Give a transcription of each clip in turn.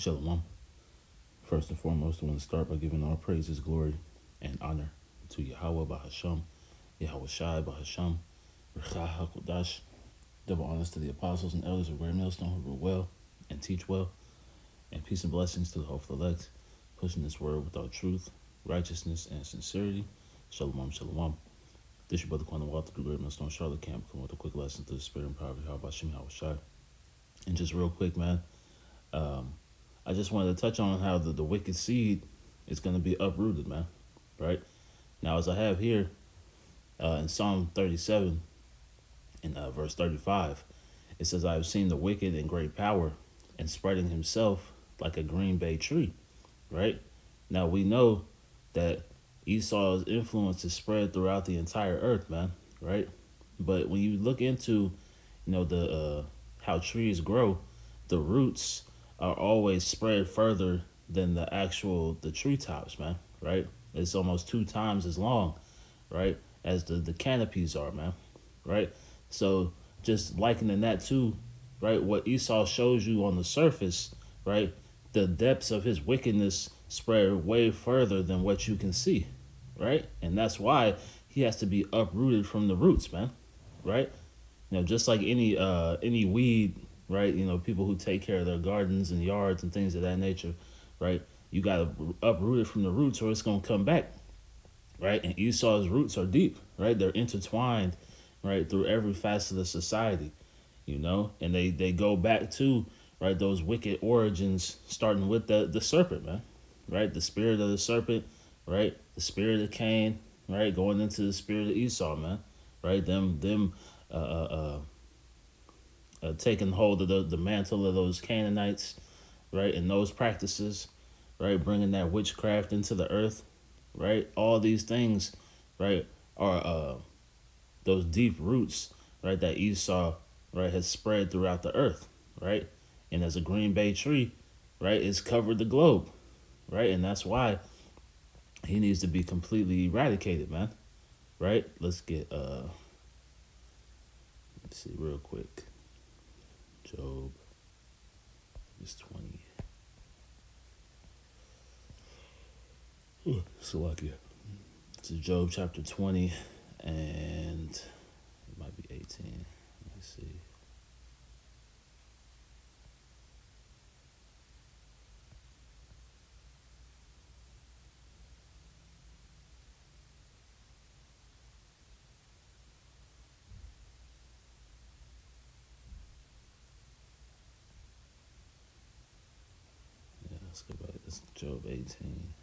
Shalom. First and foremost, I want to start by giving all praises, glory, and honor to Yahweh Bahasham, Yahweh Shai Bahasham, Rechah HaKodash. Double honors to the apostles and elders of Great Millstone who rule well and teach well, and peace and blessings to the hopeful elect, pushing this word with all truth, righteousness, and sincerity. Shalom, shalom. This your brother Quan Walter through Great Millstone Charlotte Camp, come with a quick lesson through the spirit and power of Yahweh Bahasham, Yahweh Shai. And just real quick, man, I just wanted to touch on how the wicked seed is going to be uprooted, man. Right? Now, as I have here in Psalm 37, in verse 35, it says, I have seen the wicked in great power and spreading himself like a green bay tree. Right? Now, we know that Esau's influence is spread throughout the entire earth, man. Right? But when you look into, the how trees grow, the roots are always spread further than the treetops, man. Right? It's almost 2 times as long, right, as the canopies are, man. Right? So just likening that to, right, what Esau shows you on the surface, right, the depths of his wickedness spread way further than what you can see, right? And that's why he has to be uprooted from the roots, man. Right? Just like any weed, right? People who take care of their gardens and yards and things of that nature, right? You got to uproot it from the roots or it's going to come back, right? And Esau's roots are deep, right? They're intertwined, right, through every facet of society, and they go back to, right, those wicked origins, starting with the serpent, man, right? The spirit of the serpent, right? The spirit of Cain, right? Going into the spirit of Esau, man, right? Them taking hold of the mantle of those Canaanites, right, and those practices, right, bringing that witchcraft into the earth, right, all these things, right, are those deep roots, right, that Esau, right, has spread throughout the earth, right, and as a green bay tree, right, it's covered the globe, right, and that's why he needs to be completely eradicated, man, right. Let's see real quick. Job is 20. Salakia. This is Job chapter 20, and it might be 18. Let me see. Yeah, let's go back. This is Job 18.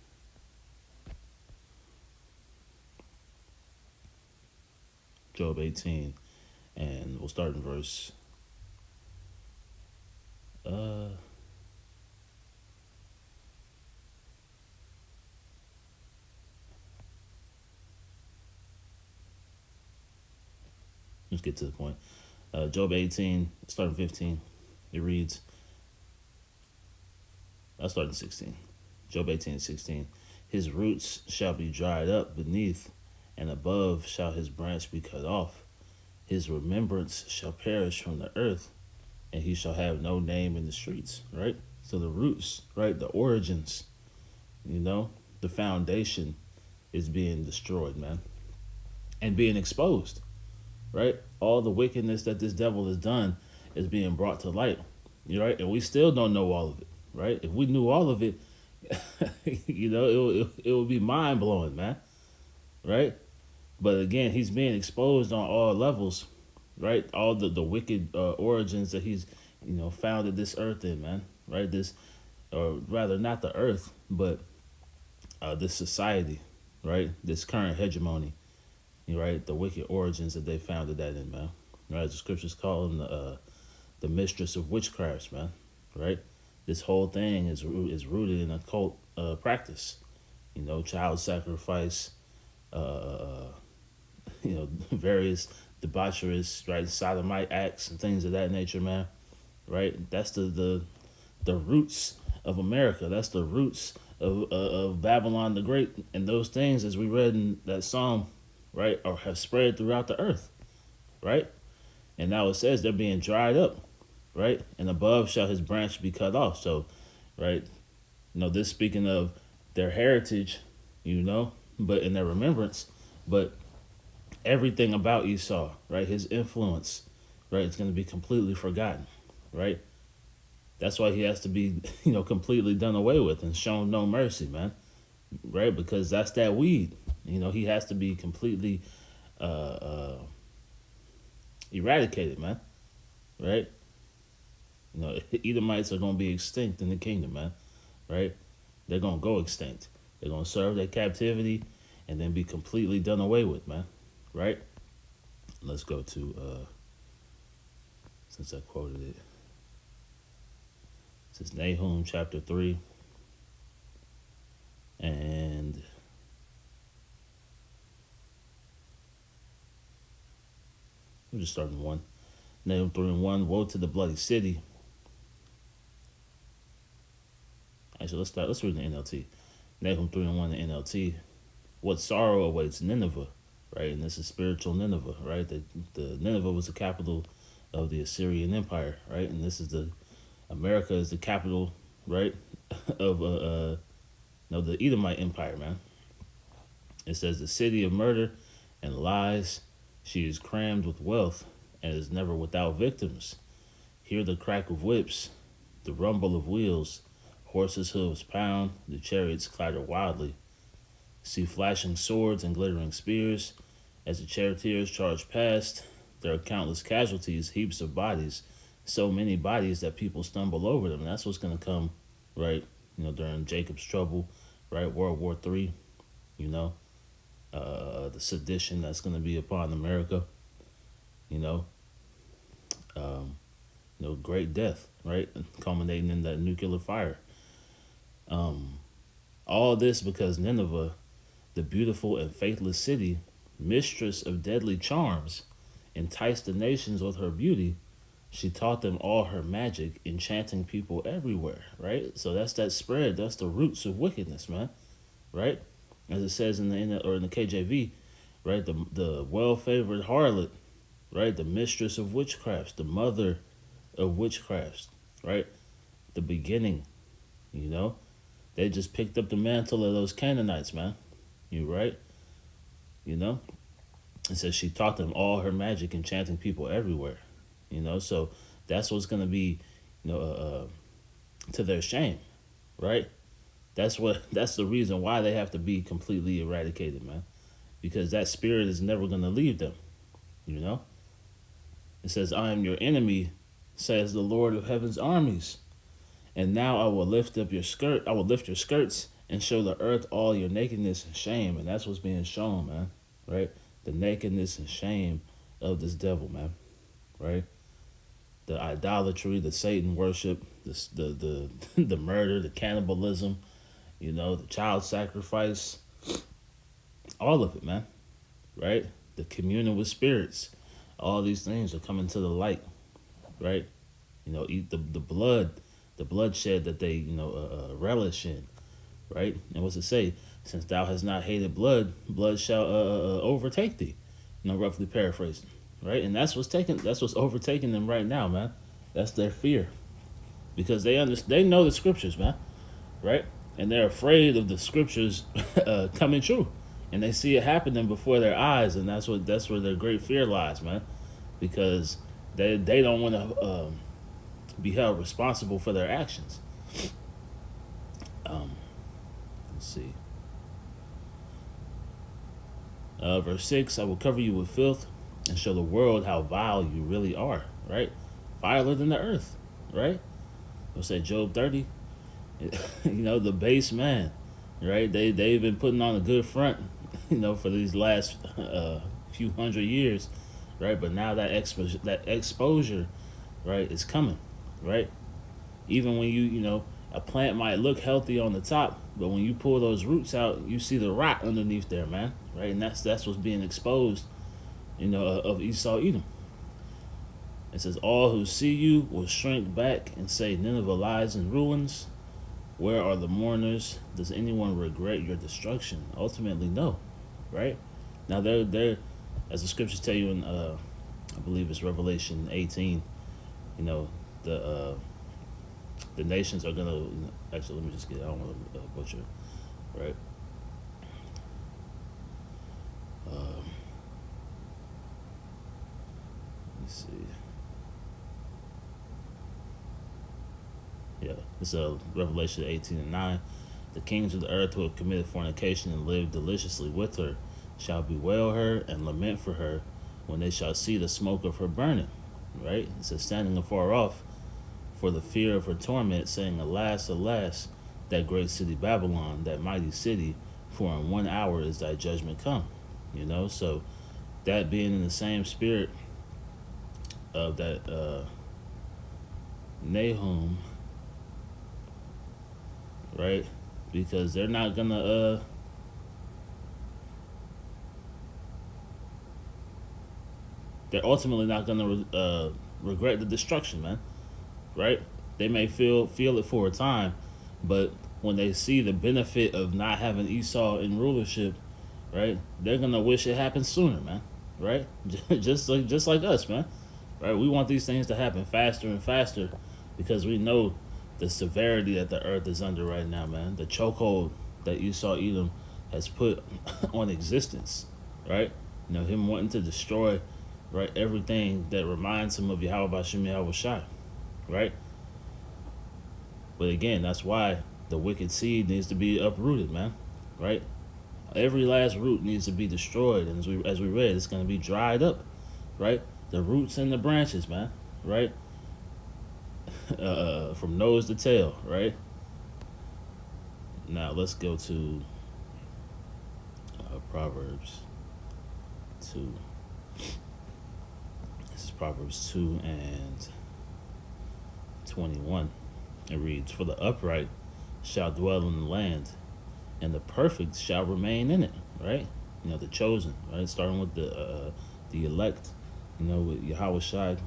Job 18, and we'll start in verse let's get to the point. Job 18, starting 15, it reads, I'll start in 16. Job 18 and 16. His roots shall be dried up beneath, and above shall his branch be cut off. His remembrance shall perish from the earth, and he shall have no name in the streets, right? So the roots, right, the origins, the foundation is being destroyed, man, and being exposed, right? All the wickedness that this devil has done is being brought to light, right? And we still don't know all of it, right? If we knew all of it, it would be mind blowing, man, right? But again, he's being exposed on all levels, right? All the wicked origins that he's, founded this earth in, man, right? This, or rather, not the earth, but this society, right? This current hegemony, right? The wicked origins that they founded that in, man. Right? The scriptures call him the mistress of witchcrafts, man. Right? This whole thing is rooted in occult practice, child sacrifice, various debaucherous, right, sodomite acts and things of that nature, man. Right? That's the roots of America. That's the roots of Babylon the Great, and those things, as we read in that psalm, right, or have spread throughout the earth, right? And now it says they're being dried up, right? And above shall his branch be cut off. So, right? This speaking of their heritage, but in their remembrance, but everything about Esau, right? His influence, right? It's going to be completely forgotten, right? That's why he has to be, completely done away with and shown no mercy, man, right? Because that's that weed. He has to be completely eradicated, man, right? Edomites are going to be extinct in the kingdom, man, right? They're going to go extinct. They're going to serve their captivity and then be completely done away with, man, right? Let's go to, since I quoted it, this is Nahum chapter 3. And we'll just start in 1. Nahum 3 and 1. Woe to the bloody city. Actually, let's read the NLT. Nahum 3 and 1 in NLT. What sorrow awaits Nineveh, right? And this is spiritual Nineveh, right? The Nineveh was the capital of the Assyrian Empire, right? And this is America is the capital, right, of the Edomite Empire, man. It says the city of murder and lies, she is crammed with wealth and is never without victims. Hear the crack of whips, the rumble of wheels, horses' hooves pound, the chariots clatter wildly. See flashing swords and glittering spears. As the charioteers charge past, there are countless casualties, heaps of bodies, so many bodies that people stumble over them. And that's what's going to come, right, during Jacob's trouble, right, World War III, the sedition that's going to be upon America, you know, great death, right, culminating in that nuclear fire. All this because Nineveh, the beautiful and faithless city, mistress of deadly charms, enticed the nations with her beauty. She taught them all her magic, enchanting people everywhere, right? So that's that spread. That's the roots of wickedness, man, right? As it says in the KJV, right? The well-favored harlot, right? The mistress of witchcrafts, the mother of witchcrafts, right? The beginning, They just picked up the mantle of those Canaanites, man. You right? It says she taught them all her magic, enchanting people everywhere. So that's what's gonna be, to their shame, right? That's the reason why they have to be completely eradicated, man. Because that spirit is never gonna leave them. It says, "I am your enemy," says the Lord of Heaven's armies. "And now I will lift up your skirt. I will lift your skirts and show the earth all your nakedness and shame." And that's what's being shown, man. Right? The nakedness and shame of this devil, man. Right? The idolatry, the Satan worship, the murder, the cannibalism, the child sacrifice, all of it, man. Right? The communion with spirits, all these things are coming to the light. Right? Eat the blood, the bloodshed that they relish in. Right? And what's it say? "Since thou hast not hated blood, blood shall overtake thee." Roughly paraphrasing, right? And that's what's overtaking them right now, man. That's their fear, because they know the scriptures, man, right? And they're afraid of the scriptures coming true, and they see it happening before their eyes, and that's where their great fear lies, man, because they don't want to be held responsible for their actions. Let's see. Verse 6, "I will cover you with filth and show the world how vile you really are," right? Viler than the earth, right? We'll say Job 30, the base man, right? They've been putting on a good front, for these last few hundred years, right? But now that exposure, right, is coming, right? Even when a plant might look healthy on the top, but when you pull those roots out, you see the rot underneath there, man. Right? And that's what's being exposed, of Esau Edom. It says, "All who see you will shrink back and say, 'Nineveh lies in ruins. Where are the mourners? Does anyone regret your destruction?'" Ultimately, no. Right? Now they're as the scriptures tell you in I believe it's Revelation 18, the The nations are gonna. Actually, let me just get. I don't want to butcher. Right. Um, let me see. Yeah, it's Revelation 18:9. The kings of the earth who have committed fornication and lived deliciously with her shall bewail her and lament for her when they shall see the smoke of her burning. Right? It says, standing afar off for the fear of her torment, saying, Alas, alas, that great city Babylon, that mighty city, for in 1 hour is thy judgment come. So that being in the same spirit of that Nahum, right? Because they're not gonna they're ultimately not gonna regret the destruction, man. Right? They may feel it for a time, but when they see the benefit of not having Esau in rulership, right, they're gonna wish it happened sooner, man. Right? just like us, man. Right? We want these things to happen faster and faster because we know the severity that the earth is under right now, man. The chokehold that Esau Edom has put on existence, right? Him wanting to destroy, right, everything that reminds him of Yahweh Bashem Yahweh Shai, right? But again, that's why the wicked seed needs to be uprooted, man, right? Every last root needs to be destroyed, and as we read, it's going to be dried up, right? The roots and the branches, man, right? From nose to tail, right? Now let's go to Proverbs 2. This is Proverbs 2 and 21. It reads, For the upright shall dwell in the land, and the perfect shall remain in it, right? The chosen, right? Starting with the elect, with Yahweh Shai,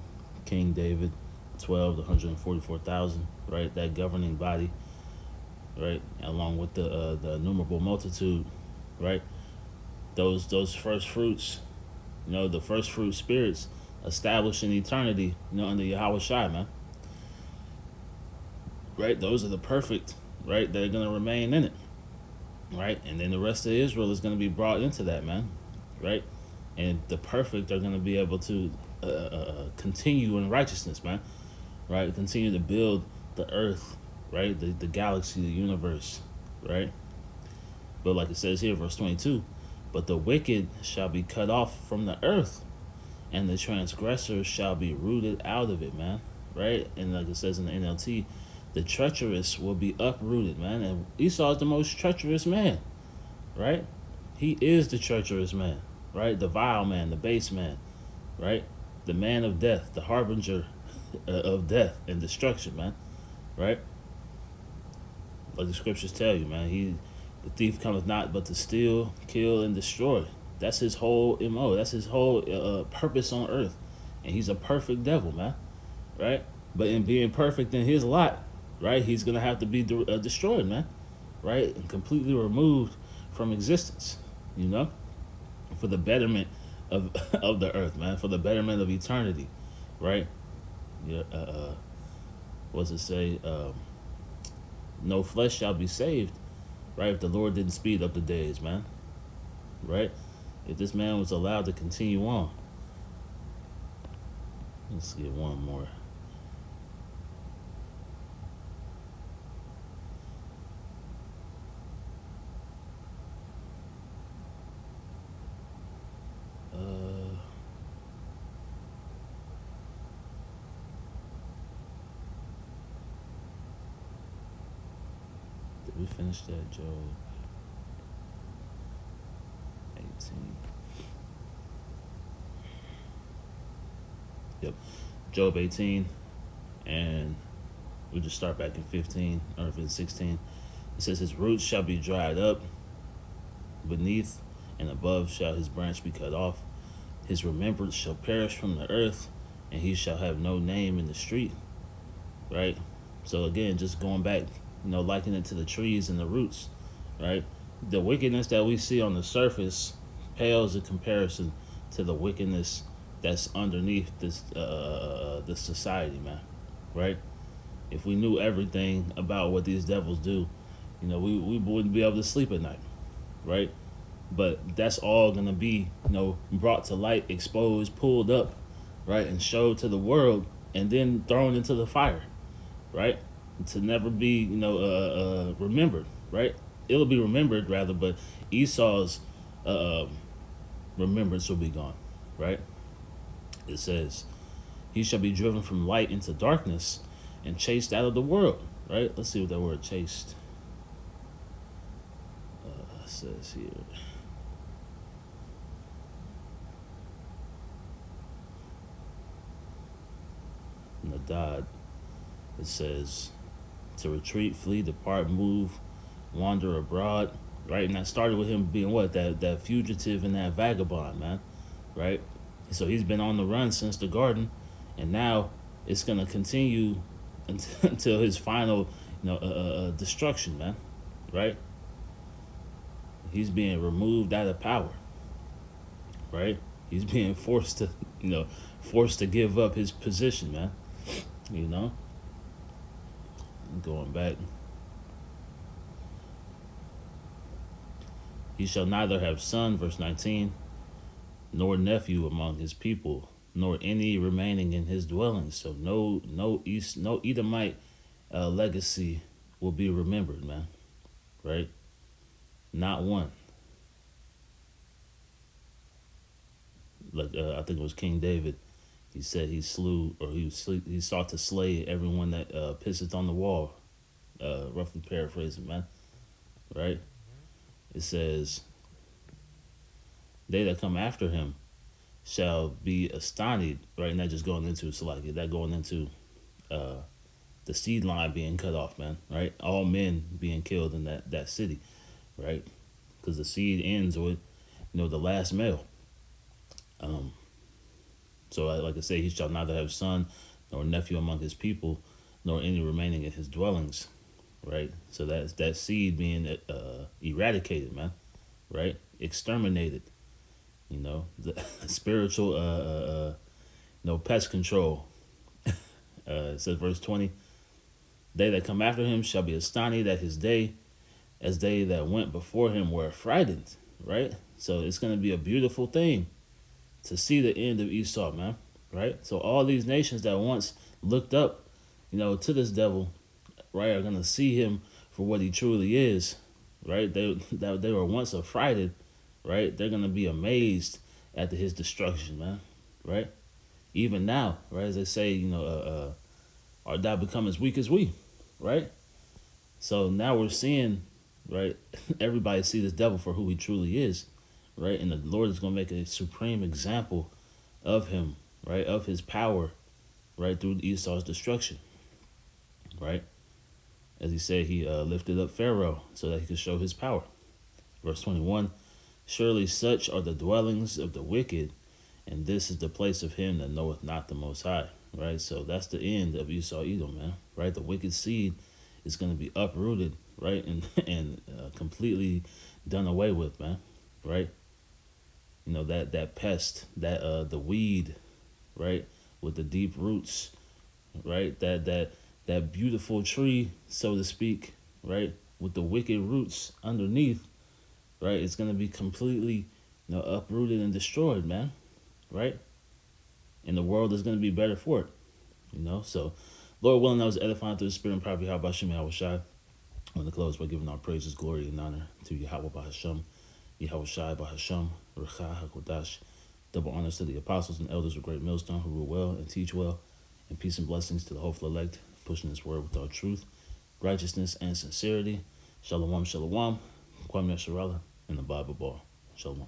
King David, 12 to 144,000, right? That governing body, right? Along with the innumerable multitude, right? Those first fruits, the first fruit spirits established in eternity, under Yahweh Shai, man. Right? Those are the perfect, right? They're going to remain in it, right? And then the rest of Israel is going to be brought into that, man, right? And the perfect are going to be able to continue in righteousness, man, right? Continue to build the earth, right? The galaxy, the universe, right? But like it says here, verse 22, but the wicked shall be cut off from the earth, and the transgressors shall be rooted out of it, man, right? And like it says in the NLT, the treacherous will be uprooted, man. And Esau is the most treacherous man, right? He is the treacherous man, right? The vile man, the base man, right? The man of death, the harbinger of death and destruction, man, right? Like the scriptures tell you, man, the thief cometh not but to steal, kill, and destroy. That's his whole MO. That's his whole purpose on earth. And he's a perfect devil, man, right? But in being perfect in his lot, right, he's going to have to be destroyed, man, right? And completely removed from existence, for the betterment of of the earth, man, for the betterment of eternity, right? Yeah, what's it say? No flesh shall be saved, right? If the Lord didn't speed up the days, man, right? If this man was allowed to continue on. Let's get one more. Did we finish that, Job 18? Yep. Job 18, and we'll just start back in 15, or if it's 16. It says, his roots shall be dried up, beneath and above shall his branch be cut off. His remembrance shall perish from the earth, and he shall have no name in the street. Right? So again, just going back, liken it to the trees and the roots, right? The wickedness that we see on the surface pales in comparison to the wickedness that's underneath this society, man, right? If we knew everything about what these devils do, we wouldn't be able to sleep at night, right? But that's all gonna be, brought to light, exposed, pulled up, right, and showed to the world, and then thrown into the fire, right, to never be, remembered, right? It'll be remembered rather, but Esau's uh, remembrance will be gone, right? It says, "He shall be driven from light into darkness, and chased out of the world." Right? Let's see what that word "chased" says here. Nadad. It says to retreat, flee, depart, move, wander abroad. Right, and that started with him being what, that fugitive and that vagabond, man. Right, so he's been on the run since the garden, and now it's gonna continue until his final, destruction, man. Right, he's being removed out of power. Right, he's being forced to give up his position, man. You know, going back, he shall neither have son, verse 19, nor nephew among his people, nor any remaining in his dwellings. So no Edomite legacy will be remembered, man. Right? Not one. Like I think it was King David. He said he slew, or he sought to slay everyone that pisseth on the wall. Roughly paraphrasing, man. Right? It says, "They that come after him shall be astonished." Right, and that just going into, so like that going into uh, the seed line being cut off, man. Right, all men being killed in that city, right? Because the seed ends with, the last male. Um, so like I say, he shall neither have son nor nephew among his people, nor any remaining in his dwellings. Right, so that's that seed being eradicated, man. Right, exterminated. The spiritual pest control. It says verse 20, "They that come after him shall be astonished at his day, as they that went before him were frightened." Right, so it's going to be a beautiful thing to see the end of Esau, man. Right, so all these nations that once looked up, to this devil, right, are going to see him for what he truly is. Right, they were once affrighted. Right, they're going to be amazed at his destruction, man. Right, even now, right, as they say, our thou become as weak as we, right? So now we're seeing, right, everybody see this devil for who he truly is, right? And the Lord is going to make a supreme example of him, right, of his power, right, through Esau's destruction, right? As he said, he lifted up Pharaoh so that he could show his power. Verse 21, "Surely such are the dwellings of the wicked, and this is the place of him that knoweth not the Most High." Right, so that's the end of Esau Edom, man. Right, the wicked seed is going to be uprooted, right, and completely done away with, man. Right, that pest, that the weed, right, with the deep roots, right, that beautiful tree, so to speak, right, with the wicked roots underneath, right, it's going to be completely, uprooted and destroyed, man. Right, and the world is going to be better for it. So Lord willing, that was edifying through the Spirit and power. How about Shem Yahweh Shai? I want to close by giving our praises, glory, and honor to Yahweh Bahasham, Yahweh Shai Bahasham, Recha HaKodash. Double honors to the apostles and elders of Great Millstone who rule well and teach well, and peace and blessings to the hopeful elect, pushing this word with all truth, righteousness, and sincerity. Shalom, shalom, Kwame Sharala, and the Bible Ball. Shalom.